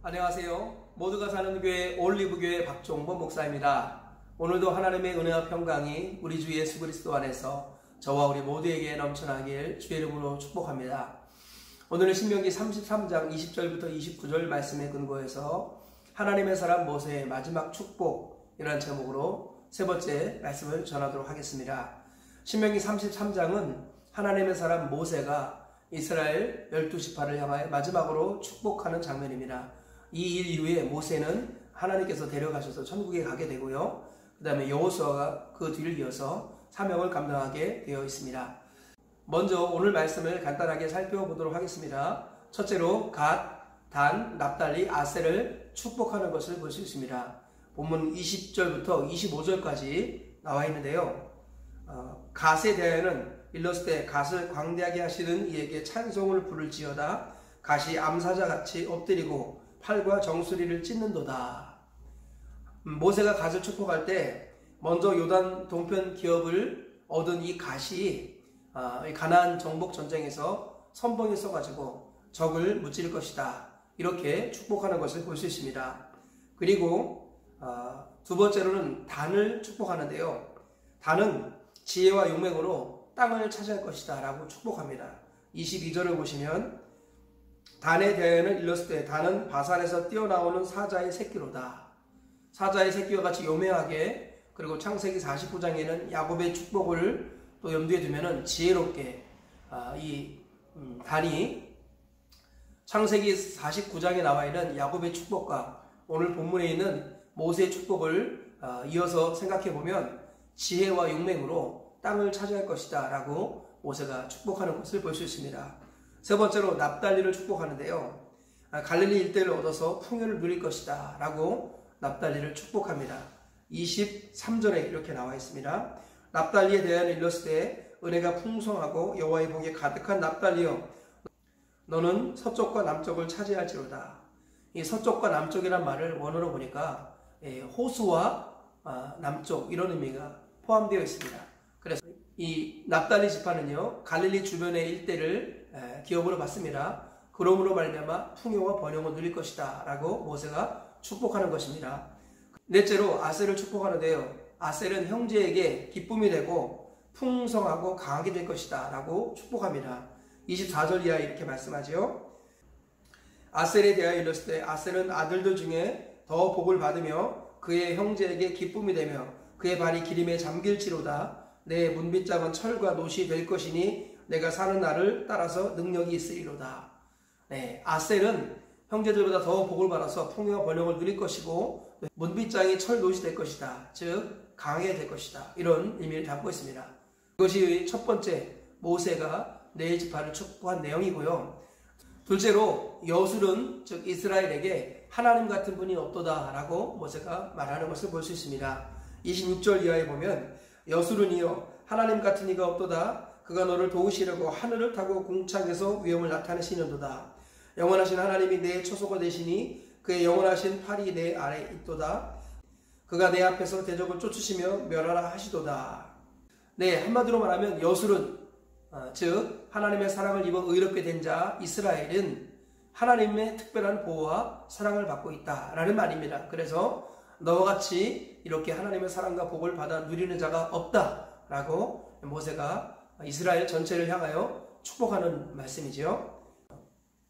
안녕하세요. 모두가 사는 교회 올리브교회 박종범 목사입니다. 오늘도 하나님의 은혜와 평강이 우리 주 예수 그리스도 안에서 저와 우리 모두에게 넘쳐나길 주의 이름으로 축복합니다. 오늘은 신명기 33장 20절부터 29절 말씀에 근거해서 하나님의 사람 모세의 마지막 축복이라는 제목으로 세 번째 말씀을 전하도록 하겠습니다. 신명기 33장은 하나님의 사람 모세가 이스라엘 12지파를 향하여 마지막으로 축복하는 장면입니다. 이 일 이후에 모세는 하나님께서 데려가셔서 천국에 가게 되고요. 그 다음에 여호수아가 그 뒤를 이어서 사명을 감당하게 되어 있습니다. 먼저 오늘 말씀을 간단하게 살펴보도록 하겠습니다. 첫째로 갓, 단, 납달리, 아셀을 축복하는 것을 볼 수 있습니다. 본문 20절부터 25절까지 나와 있는데요. 갓에 대하여는 일렀을 갓을 광대하게 하시는 이에게 찬송을 부를지어다. 갓이 암사자같이 엎드리고 팔과 정수리를 찢는도다. 모세가 갓을 축복할 때 먼저 요단 동편 기업을 얻은 이 갓이 가나안 정복 전쟁에서 선봉에 써가지고 적을 무찌를 것이다. 이렇게 축복하는 것을 볼 수 있습니다. 그리고 두 번째로는 단을 축복하는데요. 단은 지혜와 용맹으로 땅을 차지할 것이다 라고 축복합니다. 22절을 보시면 단에 대하여는 일렀을 때 단은 바산에서 뛰어나오는 사자의 새끼로다. 사자의 새끼와 같이 요매하게, 그리고 창세기 49장에는 야곱의 축복을 또 염두에 두면은 지혜롭게 단이 창세기 49장에 나와 있는 야곱의 축복과 오늘 본문에 있는 모세의 축복을 이어서 생각해 보면 지혜와 용맹으로 땅을 차지할 것이다 라고 모세가 축복하는 것을 볼 수 있습니다. 세 번째로 납달리를 축복하는데요. 갈릴리 일대를 얻어서 풍요를 누릴 것이다 라고 납달리를 축복합니다. 23절에 이렇게 나와 있습니다. 납달리에 대한 일렀을 때 은혜가 풍성하고 여호와의 복이 가득한 납달리여 너는 서쪽과 남쪽을 차지할지로다. 이 서쪽과 남쪽이란 말을 원어로 보니까 호수와 남쪽 이런 의미가 포함되어 있습니다. 그래서 이 납달리 지파는요 갈릴리 주변의 일대를 기업으로 받습니다. 그러므로 말미암아 풍요와 번영을 누릴 것이다 라고 모세가 축복하는 것입니다. 넷째로 아셀을 축복하는데요. 아셀은 형제에게 기쁨이 되고 풍성하고 강하게 될 것이다 라고 축복합니다. 24절 이하에 이렇게 말씀하죠. 아셀에 대하여 일렀을 때 아셀은 아들들 중에 더 복을 받으며 그의 형제에게 기쁨이 되며 그의 발이 기름에 잠길지로다. 내 문빗장은 철과 노시 될 것이니 내가 사는 날을 따라서 능력이 있으리로다. 아셀은 형제들보다 더 복을 받아서 풍요와 번영을 누릴 것이고 문빗장이 철 노시 될 것이다. 즉 강하게 될 것이다. 이런 의미를 담고 있습니다. 이것이 첫 번째 모세가 네 지파를 축복한 내용이고요. 둘째로 여술은 즉 이스라엘에게 하나님 같은 분이 없도다 라고 모세가 말하는 것을 볼 수 있습니다. 26절 이하에 보면 여술은이여 하나님 같은 이가 없도다. 그가 너를 도우시려고 하늘을 타고 궁창에서 위엄을 나타내시는도다. 영원하신 하나님이 내 초소가 되시니 그의 영원하신 팔이 내 아래 있도다. 그가 내 앞에서 대적을 쫓으시며 멸하라 하시도다. 한마디로 말하면 여술은 즉 하나님의 사랑을 입어 의롭게 된 자 이스라엘은 하나님의 특별한 보호와 사랑을 받고 있다라는 말입니다. 그래서 너와 같이 이렇게 하나님의 사랑과 복을 받아 누리는 자가 없다라고 모세가 이스라엘 전체를 향하여 축복하는 말씀이지요.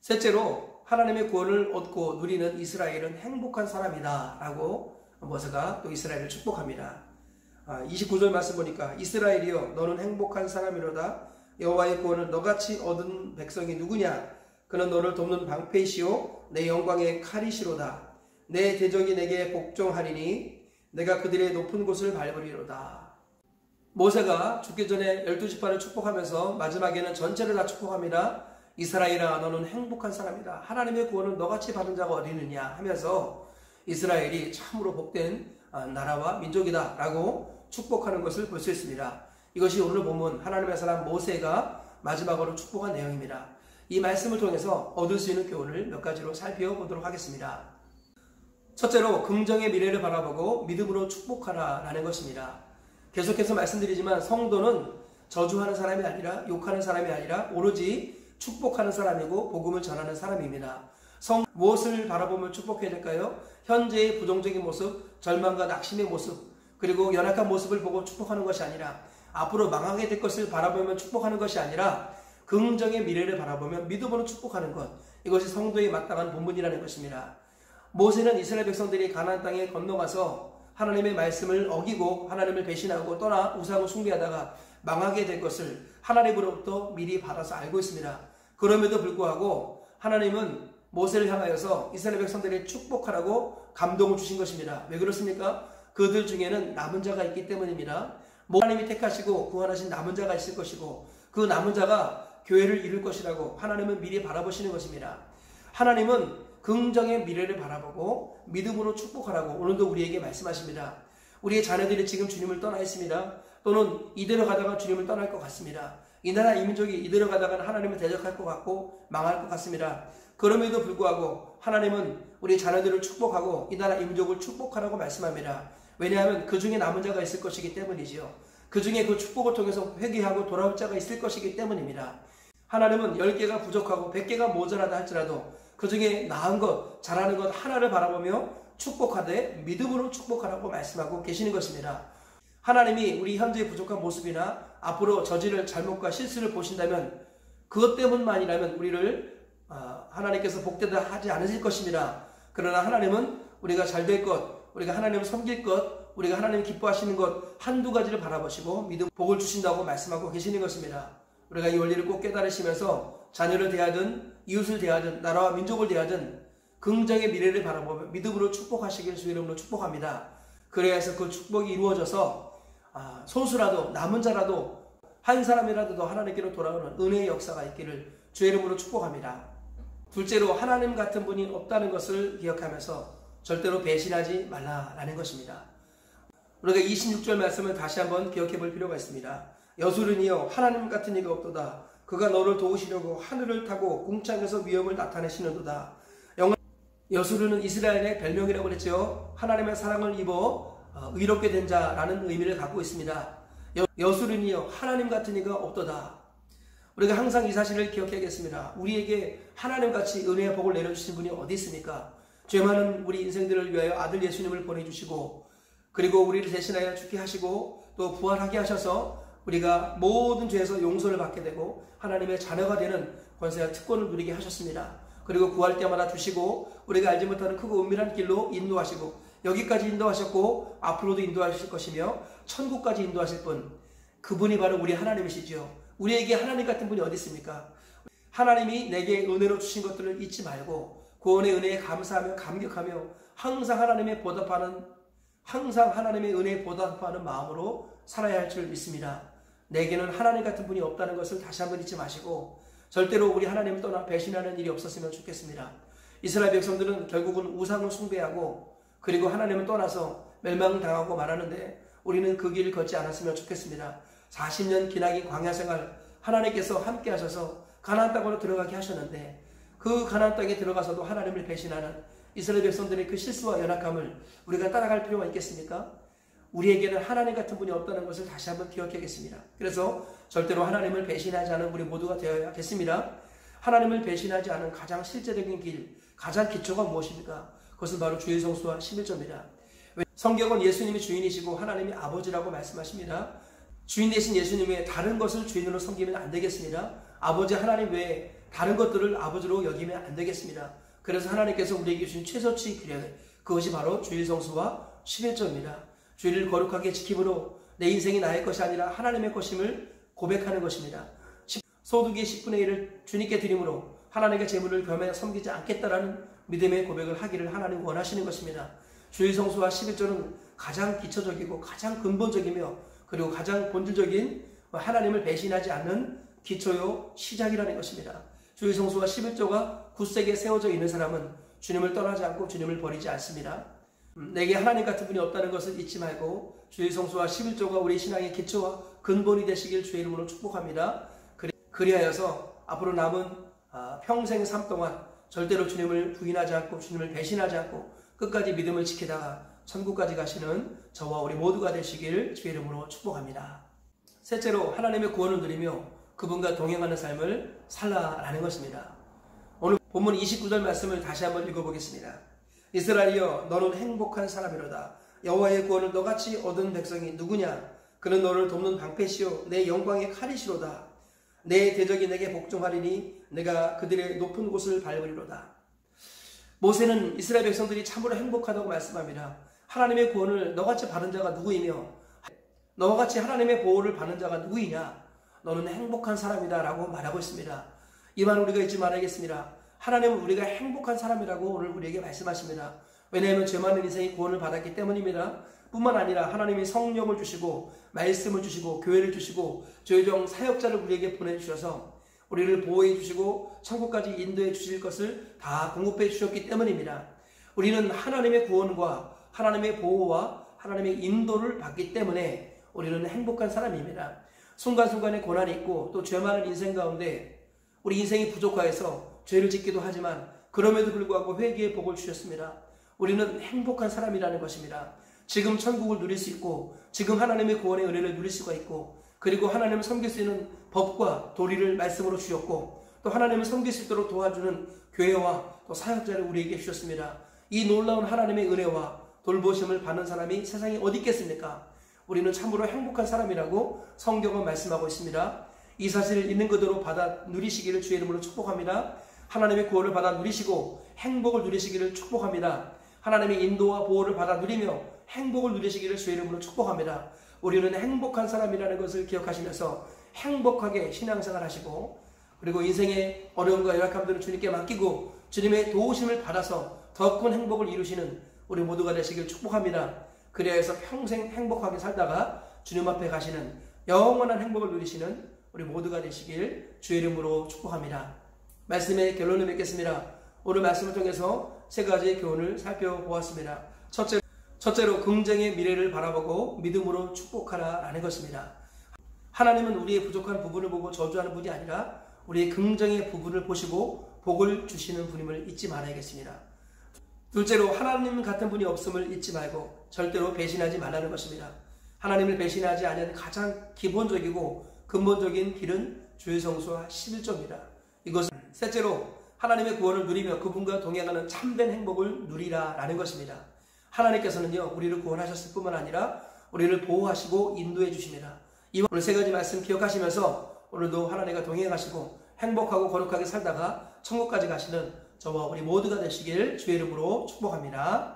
셋째로 하나님의 구원을 얻고 누리는 이스라엘은 행복한 사람이다 라고 모세가 또 이스라엘을 축복합니다. 29절 말씀 보니까 이스라엘이여 너는 행복한 사람이로다. 여호와의 구원을 너같이 얻은 백성이 누구냐. 그는 너를 돕는 방패이시오 내 영광의 칼이시로다. 내 대적이 내게 복종하리니 내가 그들의 높은 곳을 밟으리로다. 모세가 죽기 전에 12지파를 축복하면서 마지막에는 전체를 다 축복합니다. 이스라엘아 너는 행복한 사람이다. 하나님의 구원을 너같이 받은 자가 어디 있느냐 하면서 이스라엘이 참으로 복된 나라와 민족이다 라고 축복하는 것을 볼 수 있습니다. 이것이 오늘 본문 하나님의 사람 모세가 마지막으로 축복한 내용입니다. 이 말씀을 통해서 얻을 수 있는 교훈을 몇 가지로 살펴보도록 하겠습니다. 첫째로 긍정의 미래를 바라보고 믿음으로 축복하라 라는 것입니다. 계속해서 말씀드리지만 성도는 저주하는 사람이 아니라 욕하는 사람이 아니라 오로지 축복하는 사람이고 복음을 전하는 사람입니다. 무엇을 바라보며 축복해야 될까요? 현재의 부정적인 모습, 절망과 낙심의 모습, 그리고 연약한 모습을 보고 축복하는 것이 아니라 앞으로 망하게 될 것을 바라보며 축복하는 것이 아니라 긍정의 미래를 바라보며 믿음으로 축복하는 것, 이것이 성도에 마땅한 본분이라는 것입니다. 모세는 이스라엘 백성들이 가나안 땅에 건너가서 하나님의 말씀을 어기고 하나님을 배신하고 떠나 우상을 숭배하다가 망하게 될 것을 하나님으로부터 미리 받아서 알고 있습니다. 그럼에도 불구하고 하나님은 모세를 향하여서 이스라엘 백성들이 축복하라고 감동을 주신 것입니다. 왜 그렇습니까? 그들 중에는 남은 자가 있기 때문입니다. 하나님이 택하시고 구원하신 남은 자가 있을 것이고 그 남은 자가 교회를 이룰 것이라고 하나님은 미리 바라보시는 것입니다. 하나님은 긍정의 미래를 바라보고 믿음으로 축복하라고 오늘도 우리에게 말씀하십니다. 우리의 자녀들이 지금 주님을 떠나 있습니다. 또는 이대로 가다가 주님을 떠날 것 같습니다. 이 나라 이 민족이 이대로 가다가 하나님을 대적할 것 같고 망할 것 같습니다. 그럼에도 불구하고 하나님은 우리 자녀들을 축복하고 이 나라 이 민족을 축복하라고 말씀합니다. 왜냐하면 그 중에 남은 자가 있을 것이기 때문이지요. 그 중에 그 축복을 통해서 회개하고 돌아올 자가 있을 것이기 때문입니다. 하나님은 10개가 부족하고 100개가 모자라다 할지라도 그 중에 나은 것, 잘하는 것 하나를 바라보며 축복하되 믿음으로 축복하라고 말씀하고 계시는 것입니다. 하나님이 우리 현재의 부족한 모습이나 앞으로 저지를 잘못과 실수를 보신다면 그것 때문만이라면 우리를 하나님께서 복되다 하지 않으실 것입니다. 그러나 하나님은 우리가 잘 될 것, 우리가 하나님을 섬길 것, 우리가 하나님 기뻐하시는 것 한두 가지를 바라보시고 믿음 복을 주신다고 말씀하고 계시는 것입니다. 우리가 이 원리를 꼭 깨달으시면서 자녀를 대하든 이웃을 대하든 나라와 민족을 대하든 긍정의 미래를 바라보며 믿음으로 축복하시길 주의 이름으로 축복합니다. 그래야 해서 그 축복이 이루어져서 소수라도 남은 자라도 한 사람이라도 더 하나님께로 돌아오는 은혜의 역사가 있기를 주의 이름으로 축복합니다. 둘째로 하나님 같은 분이 없다는 것을 기억하면서 절대로 배신하지 말라라는 것입니다. 우리가 26절 말씀을 다시 한번 기억해 볼 필요가 있습니다. 여수르니여 하나님 같은 이가 없도다. 그가 너를 도우시려고 하늘을 타고 궁창에서 위엄을 나타내시는도다. 여수르는 이스라엘의 별명이라고 그랬죠. 하나님의 사랑을 입어 의롭게 된 자라는 의미를 갖고 있습니다. 여수르니여 하나님 같은 이가 없도다. 우리가 항상 이 사실을 기억해야겠습니다. 우리에게 하나님같이 은혜의 복을 내려주신 분이 어디 있습니까? 죄 많은 우리 인생들을 위하여 아들 예수님을 보내주시고 그리고 우리를 대신하여 죽게 하시고 또 부활하게 하셔서 우리가 모든 죄에서 용서를 받게 되고 하나님의 자녀가 되는 권세와 특권을 누리게 하셨습니다. 그리고 구할 때마다 주시고 우리가 알지 못하는 크고 은밀한 길로 인도하시고 여기까지 인도하셨고 앞으로도 인도하실 것이며 천국까지 인도하실 분, 그분이 바로 우리 하나님이시죠. 우리에게 하나님 같은 분이 어디 있습니까? 하나님이 내게 은혜로 주신 것들을 잊지 말고 구원의 은혜에 감사하며 감격하며 항상 하나님의 은혜에 보답하는 마음으로 살아야 할 줄 믿습니다. 내게는 하나님 같은 분이 없다는 것을 다시 한번 잊지 마시고 절대로 우리 하나님을 떠나 배신하는 일이 없었으면 좋겠습니다. 이스라엘 백성들은 결국은 우상을 숭배하고 그리고 하나님을 떠나서 멸망당하고 말하는데 우리는 그 길을 걷지 않았으면 좋겠습니다. 40년 기나긴 광야 생활 하나님께서 함께 하셔서 가나안 땅으로 들어가게 하셨는데 그 가나안 땅에 들어가서도 하나님을 배신하는 이스라엘 백성들의 그 실수와 연약함을 우리가 따라갈 필요가 있겠습니까? 우리에게는 하나님 같은 분이 없다는 것을 다시 한번 기억해야겠습니다. 그래서 절대로 하나님을 배신하지 않은 우리 모두가 되어야겠습니다. 하나님을 배신하지 않은 가장 실제적인 길, 가장 기초가 무엇입니까? 그것은 바로 주의 성수와 11조입니다. 성경은 예수님이 주인이시고 하나님이 아버지라고 말씀하십니다. 주인 되신 예수님 외에 다른 것을 주인으로 섬기면 안 되겠습니다. 아버지 하나님 외에 다른 것들을 아버지로 여기면 안 되겠습니다. 그래서 하나님께서 우리에게 주신 최소치 기례, 그것이 바로 주일 성수와 11조입니다. 주일을 거룩하게 지킴으로 내 인생이 나의 것이 아니라 하나님의 것임을 고백하는 것입니다. 소득의 10분의 1을 주님께 드림으로 하나님의 재물을 겸해 섬기지 않겠다라는 믿음의 고백을 하기를 하나님 원하시는 것입니다. 주일 성수와 11조는 가장 기초적이고 가장 근본적이며 그리고 가장 본질적인 하나님을 배신하지 않는 기초요 시작이라는 것입니다. 주일 성수와 11조가 굳세게 세워져 있는 사람은 주님을 떠나지 않고 주님을 버리지 않습니다. 내게 하나님 같은 분이 없다는 것을 잊지 말고 주일 성수와 11조가 우리 신앙의 기초와 근본이 되시길 주의 이름으로 축복합니다. 그리하여서 앞으로 남은 평생 삶 동안 절대로 주님을 부인하지 않고 주님을 배신하지 않고 끝까지 믿음을 지키다가 천국까지 가시는 저와 우리 모두가 되시길 주의 이름으로 축복합니다. 셋째로 하나님의 구원을 누리며 그분과 동행하는 삶을 살라라는 것입니다. 오늘 본문 29절 말씀을 다시 한번 읽어보겠습니다. 이스라엘이여 너는 행복한 사람이로다. 여호와의 구원을 너같이 얻은 백성이 누구냐? 그는 너를 돕는 방패시요 내 영광의 칼이시로다. 내 대적이 내게 복종하리니 내가 그들의 높은 곳을 밟으리로다. 모세는 이스라엘 백성들이 참으로 행복하다고 말씀합니다. 하나님의 구원을 너같이 받은 자가 누구이며 너와 같이 하나님의 보호를 받는 자가 누구이냐? 너는 행복한 사람이다 라고 말하고 있습니다. 이 말 우리가 잊지 말아야겠습니다. 하나님은 우리가 행복한 사람이라고 오늘 우리에게 말씀하십니다. 왜냐하면 죄 많은 인생이 구원을 받았기 때문입니다. 뿐만 아니라 하나님이 성령을 주시고 말씀을 주시고 교회를 주시고 죄종 사역자를 우리에게 보내주셔서 우리를 보호해 주시고 천국까지 인도해 주실 것을 다 공급해 주셨기 때문입니다. 우리는 하나님의 구원과 하나님의 보호와 하나님의 인도를 받기 때문에 우리는 행복한 사람입니다. 순간순간에 고난이 있고 또 죄 많은 인생 가운데 우리 인생이 부족하여서 죄를 짓기도 하지만 그럼에도 불구하고 회개의 복을 주셨습니다. 우리는 행복한 사람이라는 것입니다. 지금 천국을 누릴 수 있고 지금 하나님의 구원의 은혜를 누릴 수가 있고 그리고 하나님을 섬길 수 있는 법과 도리를 말씀으로 주셨고 또 하나님을 섬길 수 있도록 도와주는 교회와 또 사역자를 우리에게 주셨습니다. 이 놀라운 하나님의 은혜와 돌보심을 받는 사람이 세상에 어디 있겠습니까? 우리는 참으로 행복한 사람이라고 성경은 말씀하고 있습니다. 이 사실을 있는 그대로 받아 누리시기를 주의 이름으로 축복합니다. 하나님의 구원을 받아 누리시고 행복을 누리시기를 축복합니다. 하나님의 인도와 보호를 받아 누리며 행복을 누리시기를 주의 이름으로 축복합니다. 우리는 행복한 사람이라는 것을 기억하시면서 행복하게 신앙생활 하시고 그리고 인생의 어려움과 열악함들을 주님께 맡기고 주님의 도우심을 받아서 더 큰 행복을 이루시는 우리 모두가 되시길 축복합니다. 그래야 해서 평생 행복하게 살다가 주님 앞에 가시는 영원한 행복을 누리시는 우리 모두가 되시길 주의 이름으로 축복합니다. 말씀의 결론을 맺겠습니다. 오늘 말씀을 통해서 세 가지의 교훈을 살펴보았습니다. 첫째로 긍정의 미래를 바라보고 믿음으로 축복하라 라는 것입니다. 하나님은 우리의 부족한 부분을 보고 저주하는 분이 아니라 우리의 긍정의 부분을 보시고 복을 주시는 분임을 잊지 말아야겠습니다. 둘째로 하나님 같은 분이 없음을 잊지 말고 절대로 배신하지 말라는 것입니다. 하나님을 배신하지 않은 가장 기본적이고 근본적인 길은 주의 성수와 11조입니다. 이것은 셋째로 하나님의 구원을 누리며 그분과 동행하는 참된 행복을 누리라 라는 것입니다. 하나님께서는요 우리를 구원하셨을 뿐만 아니라 우리를 보호하시고 인도해 주십니다. 오늘 세 가지 말씀 기억하시면서 오늘도 하나님과 동행하시고 행복하고 거룩하게 살다가 천국까지 가시는 저와 우리 모두가 되시길 주의 이름으로 축복합니다.